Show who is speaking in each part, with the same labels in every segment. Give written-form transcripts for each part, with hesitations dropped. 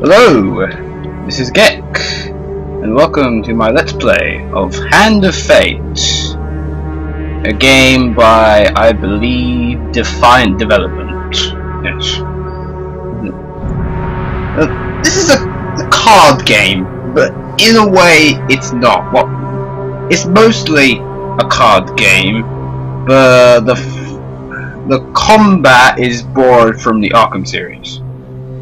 Speaker 1: Hello, this is Gek, and welcome to my Let's Play of Hand of Fate, a game by, I believe, Defiant Development. Yes. This is a card game, but in a way it's not. Well, it's mostly a card game, but the combat is borrowed from the Arkham Series.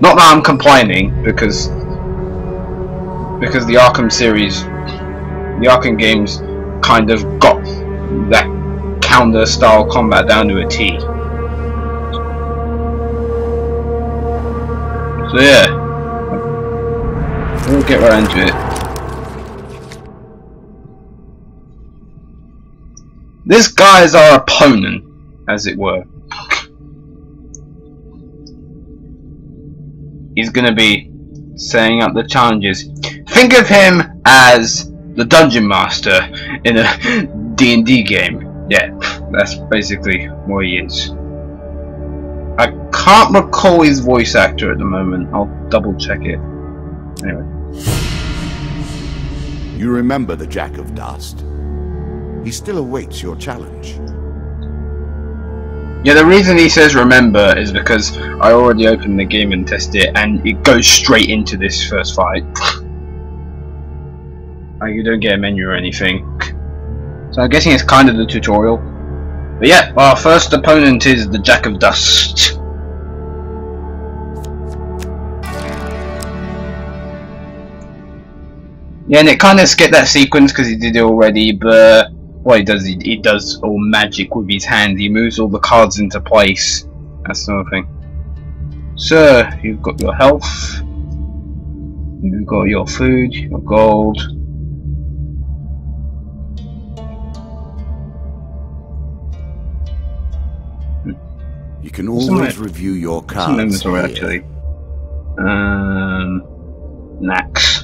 Speaker 1: Not that I'm complaining, because the Arkham Series, the Arkham games, kind of got that counter-style combat down to a T. So yeah, we'll get right into it. This guy is our opponent, as it were. He's gonna be setting up the challenges. Think of him as the dungeon master in a D&D game. Yeah, that's basically what he is. I can't recall his voice actor at the moment. I'll double check it. Anyway.
Speaker 2: You remember the Jack of Dust? He still awaits your challenge.
Speaker 1: Yeah, the reason he says remember is because I already opened the game and tested it, and it goes straight into this first fight. Like, you don't get a menu or anything. So I'm guessing it's kind of the tutorial. But yeah, our first opponent is the Jack of Dust. Yeah, and it kind of skipped that sequence because he did it already, but what he does all magic with his hand. He moves all the cards into place, that sort of thing. So, you've got your health, you've got your food, your gold.
Speaker 2: You can always review your cards.
Speaker 1: Some inventory actually. Nax.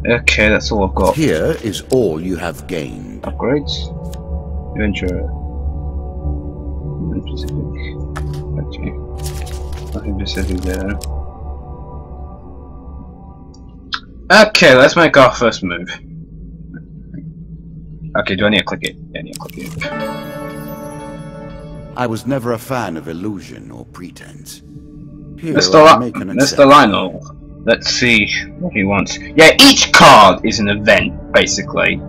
Speaker 1: Okay, that's all I've got.
Speaker 2: Here is all you have gained.
Speaker 1: Upgrades. Adventure. Okay. Nothing specific there. Okay, let's make our first move. Okay, do I need to click it? Yeah, I need to click it.
Speaker 2: I was never a fan of illusion or pretense. Here,
Speaker 1: Mr. Lionel. Let's see what he wants. Yeah, each card is an event, basically.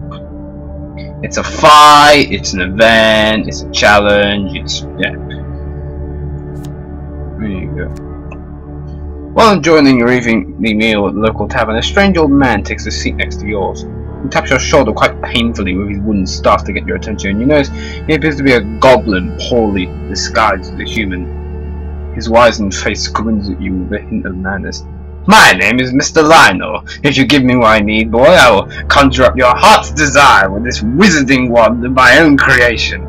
Speaker 1: It's a fight, it's an event, it's a challenge, yeah. There you go. While enjoying your evening meal at the local tavern, a strange old man takes a seat next to yours. He taps your shoulder quite painfully with his wooden staff to get your attention, and you notice he appears to be a goblin poorly disguised as a human. His wizened face grins at you with a hint of madness. My name is Mr. Lionel. If you give me what I need, boy, I will conjure up your heart's desire with this wizarding wand of my own creation.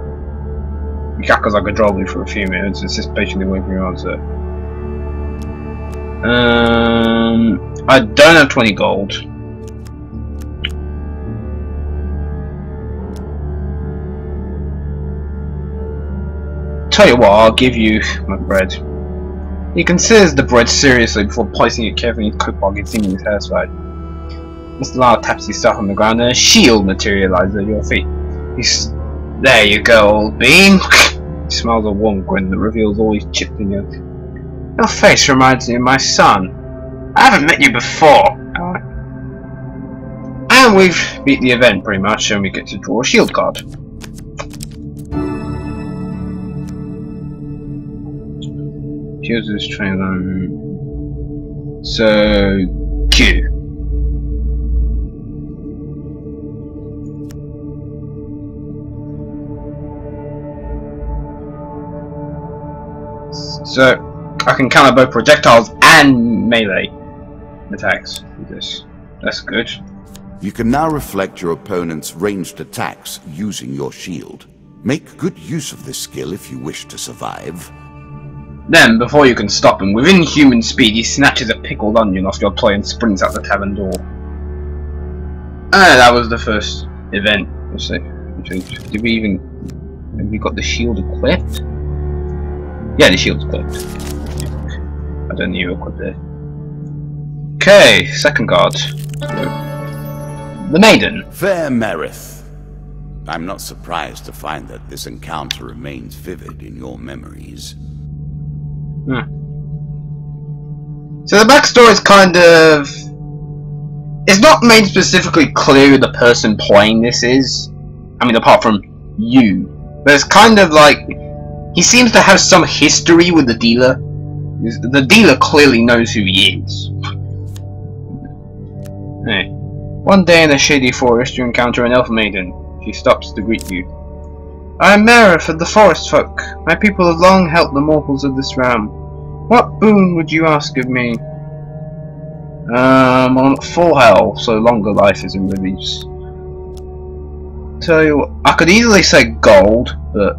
Speaker 1: He cackles like a drolly for a few minutes and sits patiently waiting for your answer. I don't have 20 gold. Tell you what, I'll give you my bread. He considers the bread seriously before placing it carefully in his coat pocket, seemingly satisfied. Mr. Lyle taps his stuff on the ground and a shield materializes at your feet. There you go, old bean. He smiles a warm grin that reveals all his chipped in your... Your face reminds me of my son. I haven't met you before. And we've beat the event pretty much, and we get to draw a shield card. Choose this trailer. So Q. So I can counter both projectiles and melee attacks with this. That's good.
Speaker 2: You can now reflect your opponent's ranged attacks using your shield. Make good use of this skill if you wish to survive.
Speaker 1: Then, before you can stop him, with inhuman speed, he snatches a pickled onion off your plate and springs out the tavern door. That was the first event. Did we even... Have we got the shield equipped? Yeah, the shield's equipped. I don't need to equip it. Okay, second card. The Maiden.
Speaker 2: Fair Merith. I'm not surprised to find that this encounter remains vivid in your memories.
Speaker 1: So the backstory is kind of... It's not made specifically clear who the person playing this is. I mean, apart from you. But it's kind of like... He seems to have some history with the dealer. The dealer clearly knows who he is. Hey. One day in a shady forest, you encounter an elf maiden. She stops to greet you. I am Merith of the Forest Folk. My people have long helped the mortals of this realm. What boon would you ask of me? I'm at full health, so longer life is in release. Tell you what, I could easily say gold, but...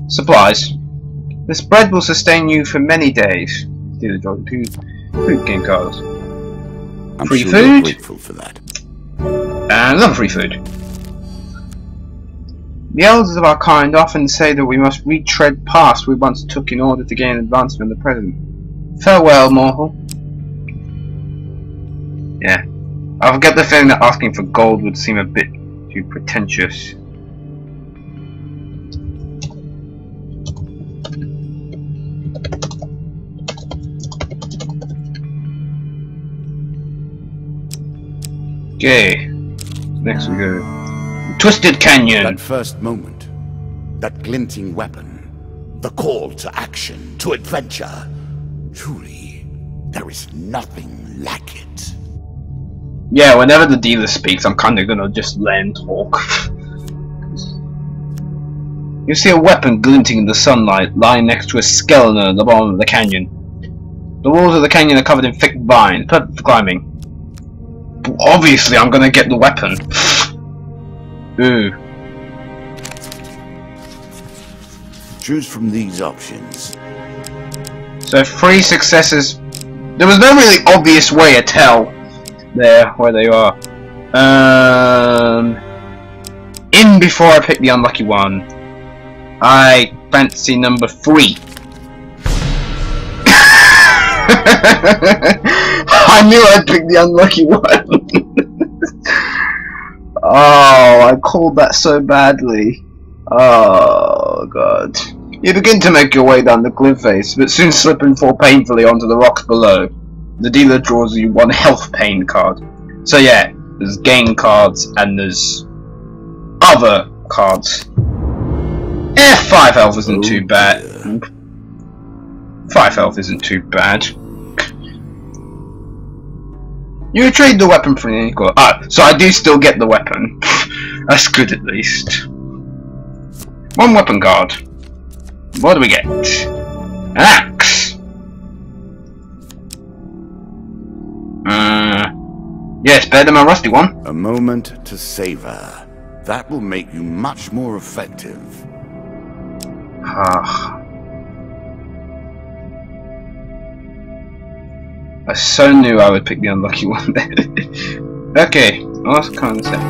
Speaker 1: Supplies. This bread will sustain you for many days. Dealer draws 2 food game cards.
Speaker 2: I'm
Speaker 1: Free
Speaker 2: sure
Speaker 1: food.
Speaker 2: you're grateful for that.
Speaker 1: And another free food. The elders of our kind often say that we must retread paths we once took in order to gain advancement in the present. Farewell, mortal. Yeah. I get the feeling that asking for gold would seem a bit too pretentious. Okay, next we go. Twisted Canyon.
Speaker 2: That first moment, that glinting weapon, the call to action, to adventure. Truly, there is nothing like it.
Speaker 1: Yeah, whenever the dealer speaks, I'm kinda gonna just let him talk. You see a weapon glinting in the sunlight, lying next to a skeleton at the bottom of the canyon. The walls of the canyon are covered in thick vines, perfect for climbing. Obviously, I'm gonna get the weapon. Ooh.
Speaker 2: Choose from these options.
Speaker 1: So 3 successes. There was no really obvious way to tell there where they are. In before I pick the unlucky one. I fancy number 3. I knew I'd pick the unlucky one. Oh, I called that so badly. Oh god. You begin to make your way down the cliff face, but soon slip and fall painfully onto the rocks below. The dealer draws you 1 health pain card. So yeah, there's gain cards and there's other cards. 5 health isn't too bad. 5 health isn't too bad. You retrieve the weapon from the equal. Ah, so I do still get the weapon. That's good at least. 1 weapon card. What do we get? An axe. Yes, better than my rusty one.
Speaker 2: A moment to savor. That will make you much more effective.
Speaker 1: I so knew I would pick the unlucky one there. Okay, what kind of set?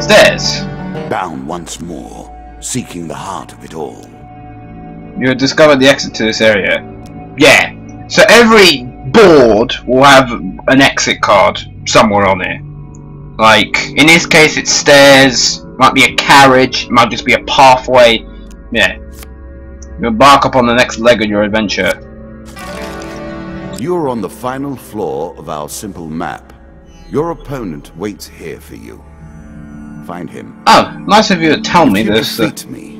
Speaker 1: Stairs.
Speaker 2: Bound once more, seeking the heart of it all.
Speaker 1: You have discovered the exit to this area. Yeah. So every board will have an exit card somewhere on it. Like, in this case it's stairs, might be a carriage, it might just be a pathway. Yeah. You embark upon the next leg of your adventure.
Speaker 2: You're on the final floor of our simple map. Your opponent waits here for you. Find him.
Speaker 1: Oh, nice of you to tell me this.
Speaker 2: If you defeat me,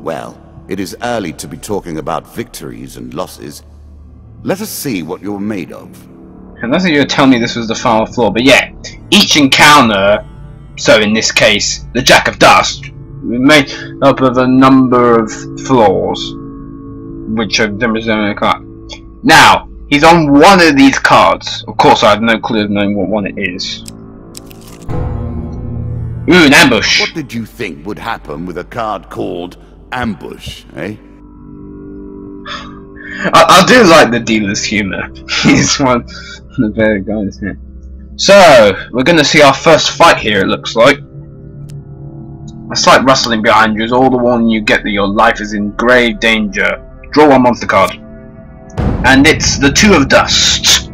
Speaker 2: well, it is early to be talking about victories and losses. Let us see what you're made of.
Speaker 1: And nice of you to tell me this was the final floor, but yeah, each encounter, so in this case, the Jack of Dust, made up of a number of floors, which are demonstrated. Now, he's on one of these cards. Of course, I have no clue of knowing what one it is. Ooh, an ambush.
Speaker 2: What did you think would happen with a card called Ambush, eh?
Speaker 1: I do like the dealer's humour. He's one of the better guys here. So, we're going to see our first fight here, it looks like. A slight rustling behind you is all the warning you get that your life is in grave danger. Draw 1 monster card. And it's the Two of Dust.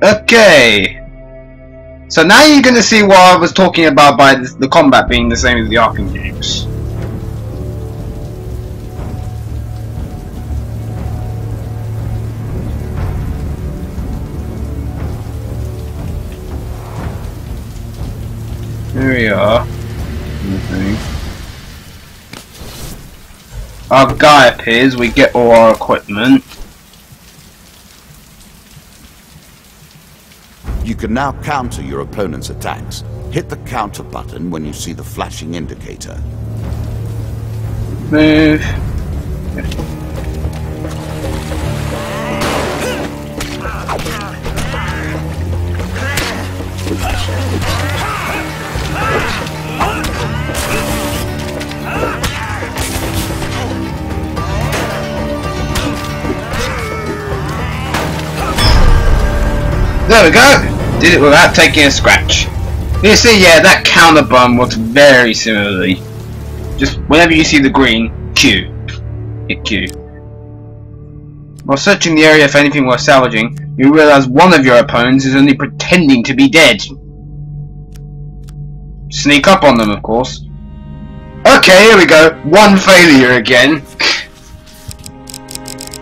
Speaker 1: Okay. So now you're going to see what I was talking about by the combat being the same as the Arkham games. Here we are. Our guy appears, we get all our equipment.
Speaker 2: You can now counter your opponent's attacks. Hit the counter button when you see the flashing indicator.
Speaker 1: Move. There we go! Did it without taking a scratch. You see, yeah, that counter button works very similarly. Just whenever you see the green, Q. Hit Q. While searching the area for anything worth salvaging, you realise one of your opponents is only pretending to be dead. Sneak up on them, of course. Okay, here we go. One failure again.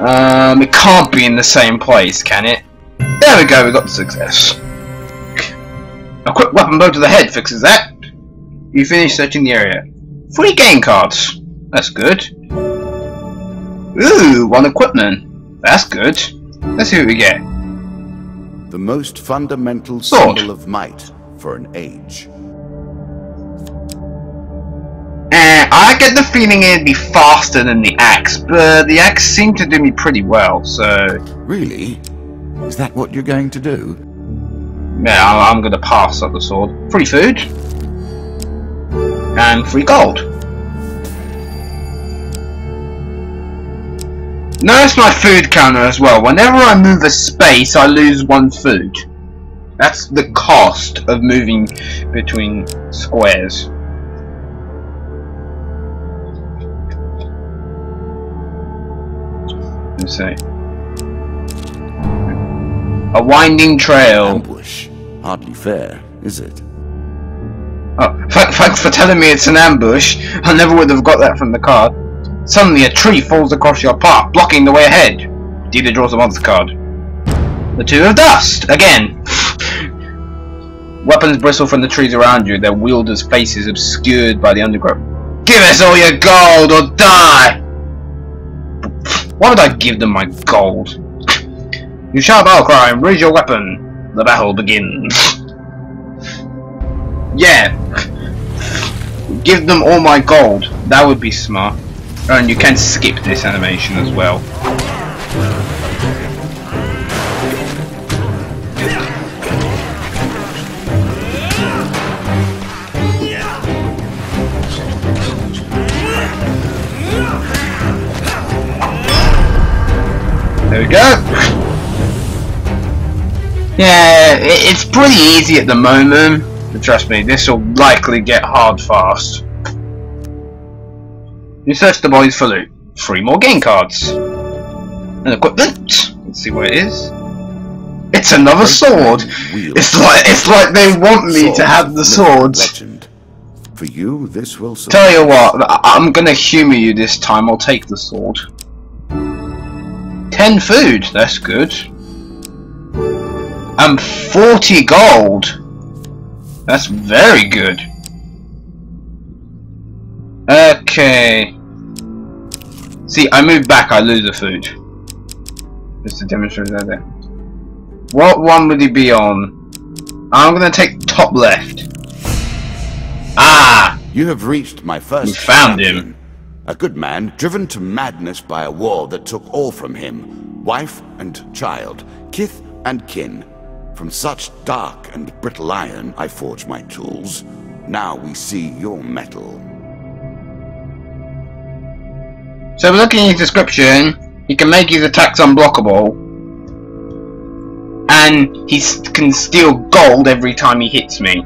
Speaker 1: It can't be in the same place, can it? There we go, we got the success. A quick weapon blow to the head fixes that. You finish searching the area. 3 game cards. That's good. Ooh, 1 equipment. That's good. Let's see what we get.
Speaker 2: The most fundamental
Speaker 1: Sword.
Speaker 2: symbol of might for an age.
Speaker 1: I get the feeling it'd be faster than the axe, but the axe seemed to do me pretty well, so...
Speaker 2: Really? Is that what you're going to do?
Speaker 1: Yeah, I'm gonna pass up the sword. Free food. And free gold. Notice my food counter as well. Whenever I move a space, I lose 1 food. That's the cost of moving between squares. Let's see. A winding trail.
Speaker 2: Ambush. Hardly fair, is it?
Speaker 1: Oh, thanks for telling me it's an ambush. I never would have got that from the card. Suddenly a tree falls across your path, blocking the way ahead. Dealer draws a monster card. The Two of Dust, again. Weapons bristle from the trees around you, their wielders' faces obscured by the undergrowth. Give us all your gold or die! Why would I give them my gold? You shout battle cry and raise your weapon. The battle begins. Yeah. Give them all my gold. That would be smart. Oh, and you can skip this animation as well. There we go. Yeah, it's pretty easy at the moment, but trust me, this will likely get hard fast. You search the bodies for loot. 3 more game cards. And equipment. Let's see what it is. It's another sword. It's like they want me to have the swords.
Speaker 2: Legend. For you, this will survive.
Speaker 1: Tell you what, I'm gonna humour you this time. I'll take the sword. 10 food. That's good. And 40 gold. That's very good. Okay. See, I move back, I lose the food. Just to demonstrate that there. What one would he be on? I'm gonna take top left. Ah!
Speaker 2: You have reached my first.
Speaker 1: We found
Speaker 2: champion.
Speaker 1: him.
Speaker 2: A good man, driven to madness by a war that took all from him. Wife and child, kith and kin. From such dark and brittle iron I forge my tools. Now we see your metal.
Speaker 1: So looking at his description, he can make his attacks unblockable. And he can steal gold every time he hits me.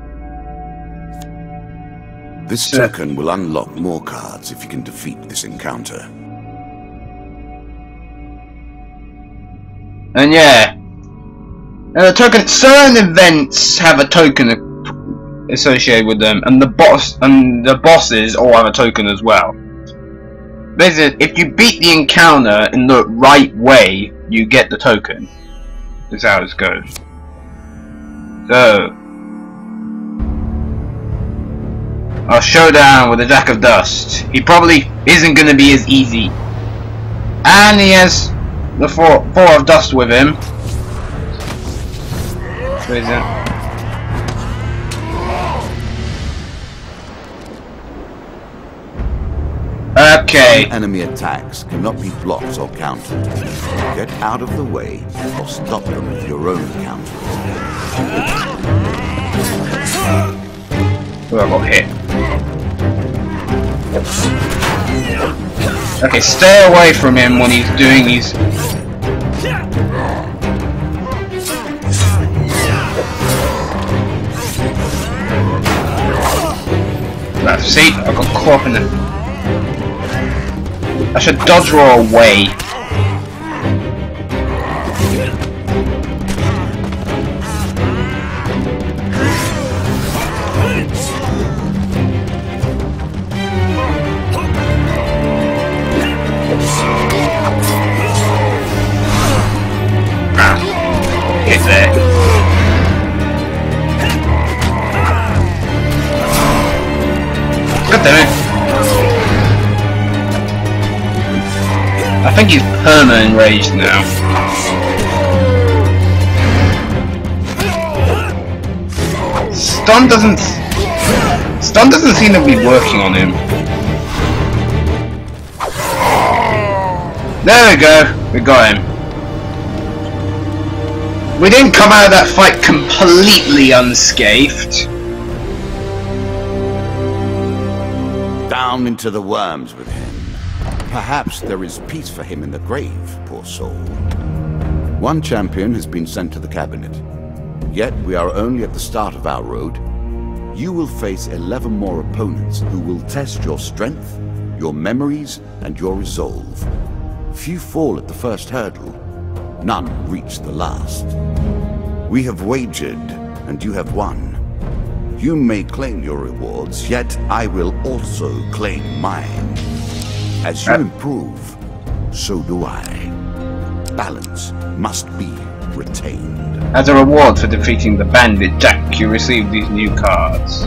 Speaker 2: This token will unlock more cards if you can defeat this encounter.
Speaker 1: And yeah, and the token. Certain events have a token associated with them, and the bosses all have a token as well. Basically, if you beat the encounter in the right way, you get the token. That's how it goes. So, our showdown with the Jack of Dust. He probably isn't going to be as easy. And he has the four of dust with him. Where is it? Okay.
Speaker 2: Enemy attacks cannot be blocked or countered. Get out of the way or stop them with your own counters.
Speaker 1: Oh, I got hit. Okay, stay away from him when he's doing his... See, I got caught up in the... I should dodge roll away. Hit there. God damn it. I think he's perma enraged now. Stun doesn't seem to be working on him. There we go, we got him. We didn't come out of that fight completely unscathed.
Speaker 2: Down into the worms with him. Perhaps there is peace for him in the grave, poor soul. One champion has been sent to the cabinet. Yet we are only at the start of our road. You will face 11 more opponents who will test your strength, your memories, and your resolve. Few fall at the first hurdle. None reach the last. We have wagered, and you have won. You may claim your rewards, yet I will also claim mine. As you improve, so do I. Balance must be retained.
Speaker 1: As a reward for defeating the Bandit Jack, you receive these new cards.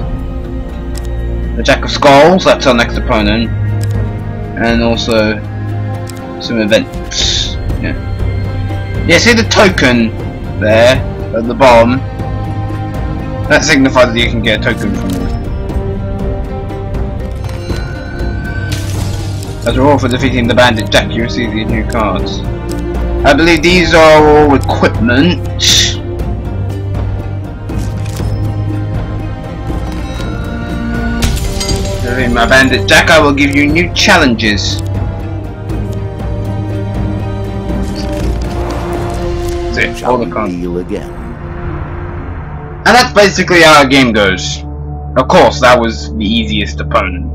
Speaker 1: The Jack of Skulls, that's our next opponent. And also some events. Yeah, see the token there at the bottom? That signifies that you can get a token from them. As a reward for defeating the Bandit Jack, you receive these new cards. I believe these are all equipment. Defeating my Bandit Jack, I will give you new challenges. That's it, all the cards.
Speaker 2: Again.
Speaker 1: And that's basically how our game goes. Of course, that was the easiest opponent.